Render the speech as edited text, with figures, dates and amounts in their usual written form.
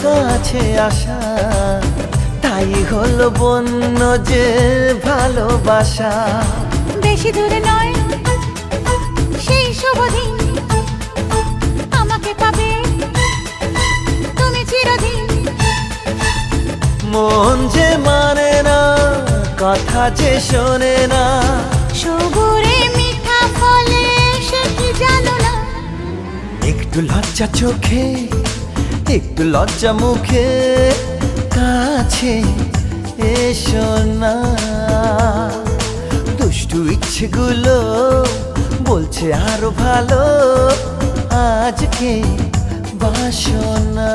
কাছে আসা, তাই হলো বন্য যে ভালোবাসা। বেশি দূরে নয় সেই শুভ দিন, আমাকে পাবে তুমি চিরদিন। মন যে মানে না, কথা যে শোনে না, সবুরে মিঠা ফলে সে কি জানো না। একটু লজ্জা চোখে, একটু লজ্জা মুখে, কাছে এসো না। দুষ্টু ইচ্ছেগুলো বলছে আরো ভালো, আজকে বাসনা।